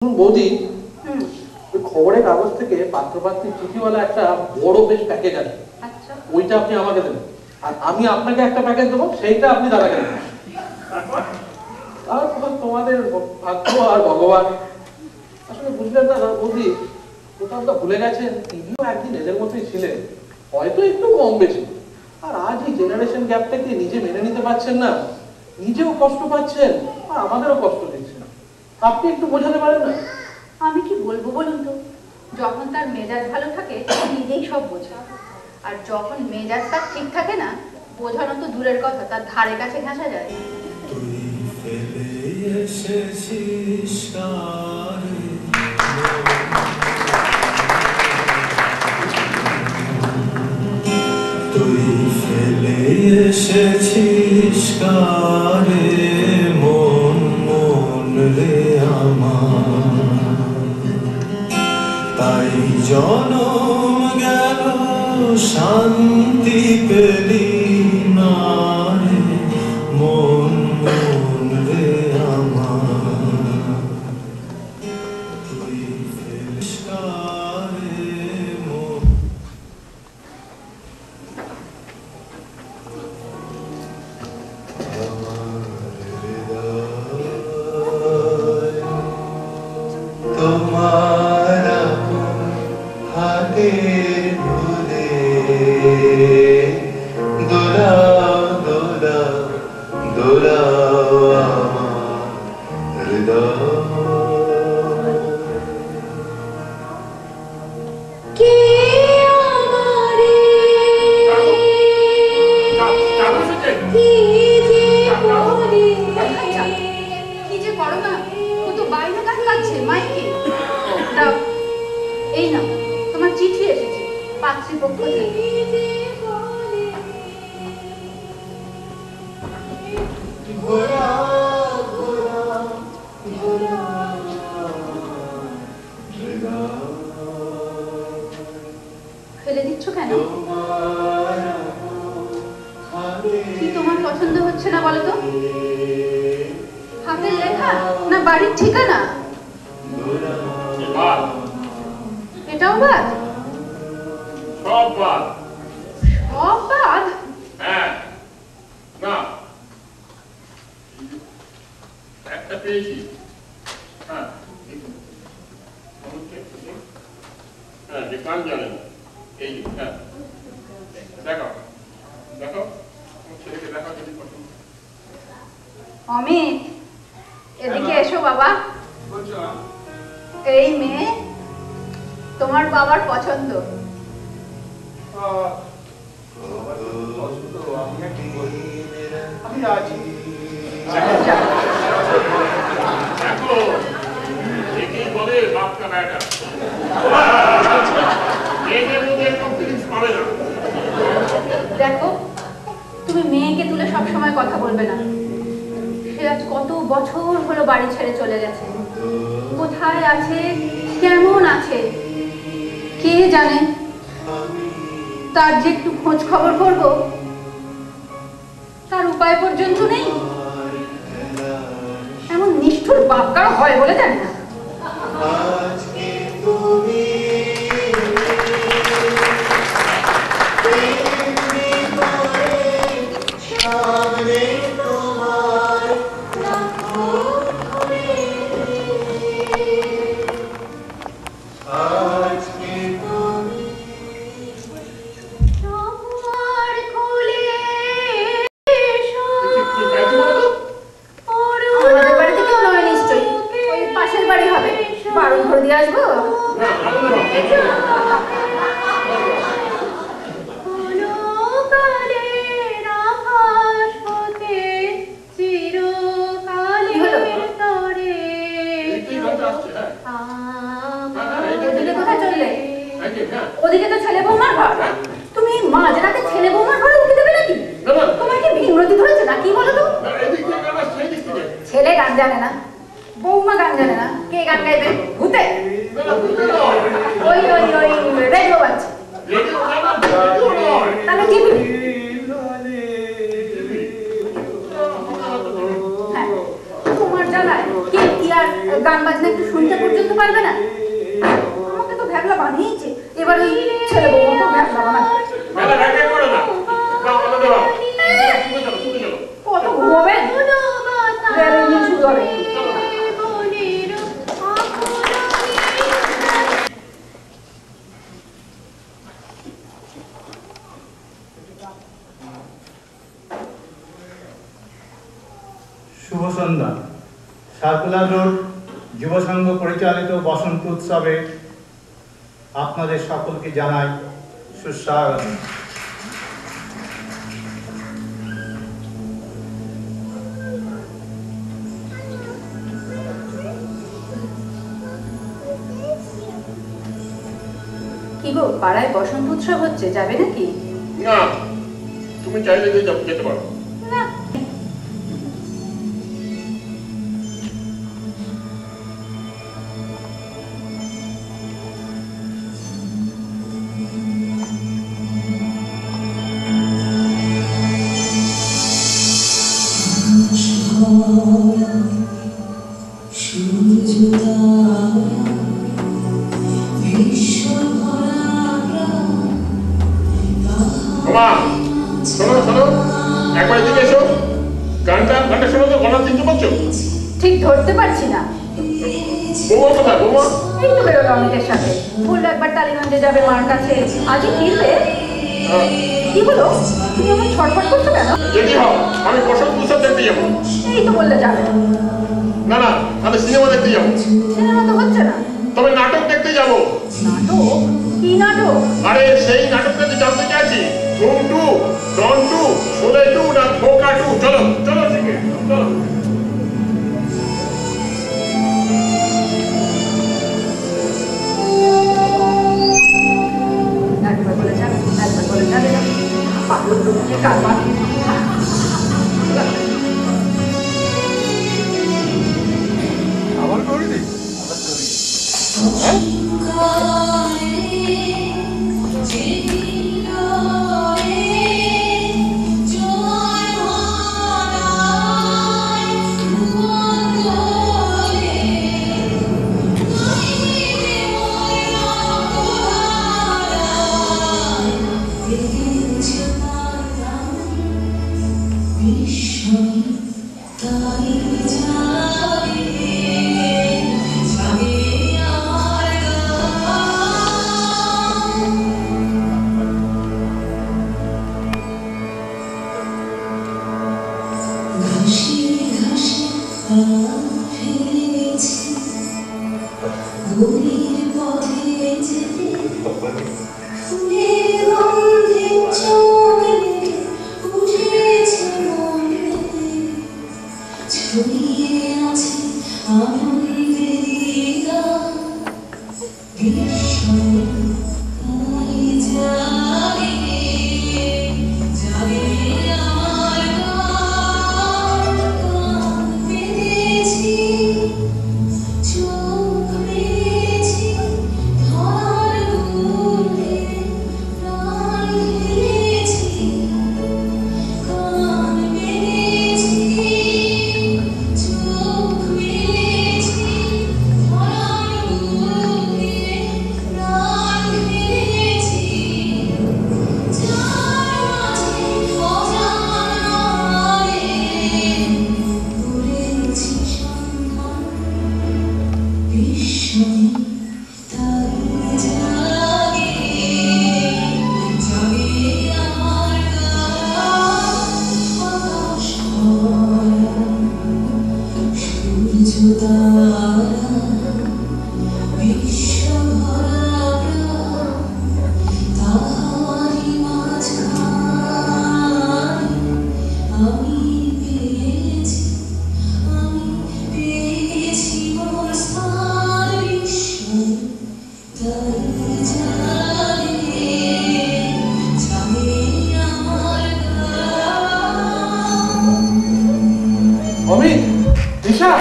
বৌদি ওই খবরের কাগজ থেকে পাত্রপাত্রী চিঠিওয়ালা একটা বড় বেশ প্যাকেজ আছে। আচ্ছা, ওইটা আপনি আমাকে দেবেন আর আমি আপনাকে একটা প্যাকেজ দেবো, সেইটা আপনি দাদাকে দেবেন। তারপর তোমাদের ভাগ্য আর ভগবান। আসলে বুঝলেন না বৌদি, কোথাও তো ভুলে গেছেন তিনিও একদিন এদের মতোই ছিলেন, হয়তো একটু কম বেশি। আর আজ এই জেনারেশন গ্যাপটাকে নিজে মেনে নিতে পারছেন না, নিজেও কষ্ট পাচ্ছেন আর আমাদেরও কষ্ট দিচ্ছেন। আপনি একটু বোঝাতে পারেন না? আমি কি বলবো বলুন তো, যখন তার মেজাজ ভালো থাকে নিজেই সব বোঝে, আর যখন মেজাজ তার ঠিক থাকে না, বোঝানো তো দূরের কথা, তার ধারে কাছে ঘেঁষা যায়। তুই ফেলে এসেছিস কারে মন মন রে আমার, তাই জনম গেল শান্তি পেলি না রে মন মন রে আমার, তুই ফেলিস কারে মন। তোমার হাতের ধুলে দোলাও দোলাও দোলাও আমার হৃদয়। কে আমারে কি যে করো না, ও তো বাইরে গান গাচ্ছে মাইকে। এই না, তোমার চিঠি এসেছে পাত্রীপক্ষ থেকে। ফেলে দিচ্ছ কেন? কি তোমার পছন্দ হচ্ছে না বলো তো? হাতের লেখা না বাড়ির ঠিকানা? এটাও বাদ? সব বাদ। সব বাদ? হ্যাঁ, না একটা পেয়েছি। হ্যাঁ, হ্যাঁ, যে কান জানে না এই। হ্যাঁ, দেখো দেখো ছেলেকে দেখা যদি পছন্দ। অমিত, এদিকে এসো বাবা। এই মেয়ে তোমার বাবার পছন্দ। আমি রাজি। দেখো একেই বলে বাপ কা বেটা, মেয়েদের মধ্যে এরকম ফিলিংস পাবে না। দেখো, তুমি মেয়েকে তুলে সব সময় কথা বলবে না। সে আজ কত বছর হলো বাড়ি ছেড়ে চলে গেছে, কোথায় আছে কেমন আছে কে জানে। তার যে একটু খোঁজ খবর করবো তার উপায় পর্যন্ত নেই। এমন নিষ্ঠুর বাপ কারো হয় বলে জানি না। ওদিকে তো ছেলে বৌমার ঘর, তুমি মাঝরাতে ছেলে বৌমার ঘরে উঠে দেবে নাকি? তোমার কি ভিমরতি ধরেছে না কি বলো তো? ছেলে গান জানে না, বৌমা গান জানে না, কে গান গাইবে? ভূতে? ওই ওই ওই রেডিও বাজছে, তাহলে টিভি। হ্যাঁ, তোমার জ্বালায় কে কি আর গান বাজনা একটু শুনতে পর্যন্ত পারবে না? আমাকে তো ভ্যাবলা বানিয়েছে, এবার ওই ছেলে বউ মতো ভ্যাবলা বানাবে। কত ঘুমোবেন? নিচু করে শুভ সন্ধ্যা। সার্কুলার রোড যুব সংঘ পরিচালিত বসন্ত উৎসবে আপনাদের সকলকে জানাই সুস্বাগত। কি গো, পাড়ায় বসন্ত উৎসব হচ্ছে, যাবে নাকি? না, তুমি চাইলে যেতে পারো। না, একবার এদিকে এসো। গানটা শোনো তো, গলা চিনতে পারছো? ঠিক ধরতে পারছি না। বৌমা কোথায়? বৌমা এই তো বেরোলো অমিতের সাথে, বললো একবার টালিগঞ্জে যাবে মার কাছে, আজই ফিরবে। কি হলো, তুমি আমার ছটফট করছো কেন? যদি হও, আমি বসন্ত উৎসব দেখতে যাবো। এই তো বললে যাবে। না না, আমি সিনেমা দেখতে যাবো। সিনেমা তো হচ্ছে না। তবে নাটক দেখতে যাবো। নাটক? কি নাটক? আরে সেই নাটকটাতে জানতে চাইছি, ধুম 2, ডন 2, শোলে 2 না ধোকা 2। চলো চলো শিখে চলো। একবার বলে যাবে, একবার বলে যাবে না। পাগল লোককে কারবার। আবার করে দিই। অমিত, দিশা,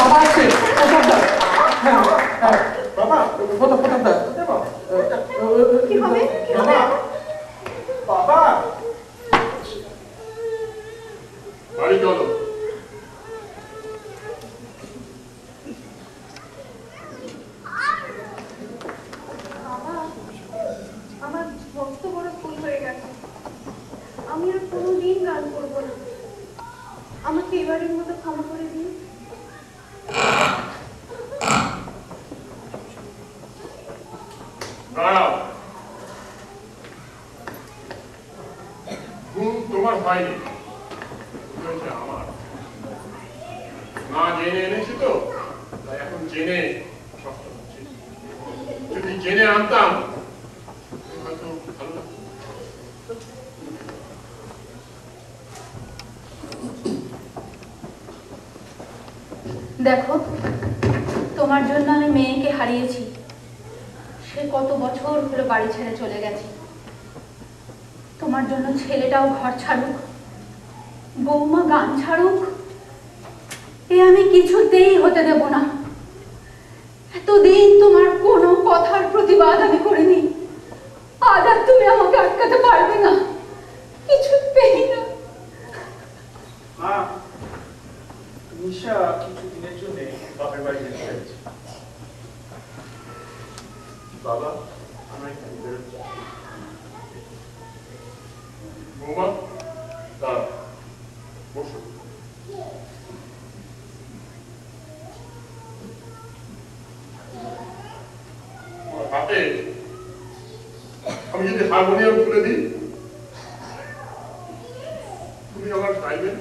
বাবা আছে। হ্যাঁ হ্যাঁ বাবা, কি হবে? কি হবে? বাবা বাড়ি চলো। দাঁড়াও, ঘুম তোমার হয়নি, হয়েছে আমার। না জেনে এনেছি তো, তাই এখন জেনে কষ্ট হচ্ছে। যদি জেনে আনতাম হয়তো ভালো লাগতো। দেখো, তোমার জন্য আমি মেয়েকে হারিয়েছি। সে কত বছর হলো বাড়ি ছেড়ে চলে গেছে। তোমার জন্য ছেলেটাও ঘর ছাড়ুক, বৌমা গান ছাড়ুক, এ আমি কিছুতেই হতে দেব না। এতদিন তোমার কোনো কথার প্রতিবাদ আমি করিনি, আজ আর তুমি আমাকে আটকাতে পারবে না, কিছুতেই না। মা, নিশা কিছু দিনের জন্য বাপের বাড়ি যেতে চাইছে। বাবা, আমরা এখানে বেরোতে চাই। বৌমা, দাঁড়াও, বসো। হাতে আমি যদি হারমোনিয়াম তুলে দিই, তুমি আমার গাইবে?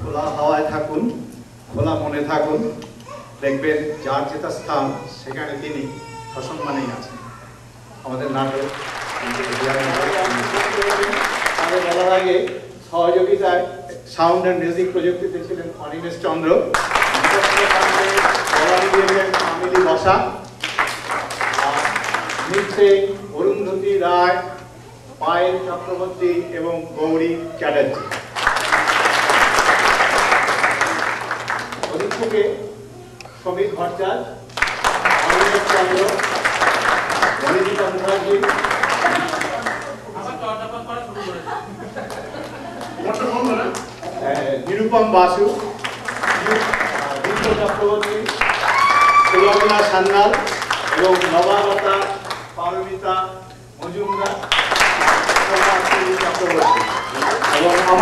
খোলা হাওয়ায় থাকুন, খোলা মনে থাকুন, দেখবেন যার যেটা স্থান সেখানে তিনি সসম্মানেই আছেন। আমাদের নাটক আমাদের বলার আগে সহযোগিতায় সাউন্ড অ্যান্ড মিউজিক প্রযুক্তিতে ছিলেন অনিমেষ চন্দ্র, ফ্যামিলি বসা, নৃত্যে অরুন্ধতী রায়, পায়েল চক্রবর্তী এবং গৌরী চ্যাটার্জি। অধিক্ষকে সমীর ভট্টাচার্য, অনিমেষ চন্দ্র, অনিজিতা মুখার্জি, নিরুপম বাসু, দীপ্ত চক্রবর্তী, সুলগ্না সান্যাল এবং নবাগতা পারমিতা মজুমদার চক্রবর্তী এবং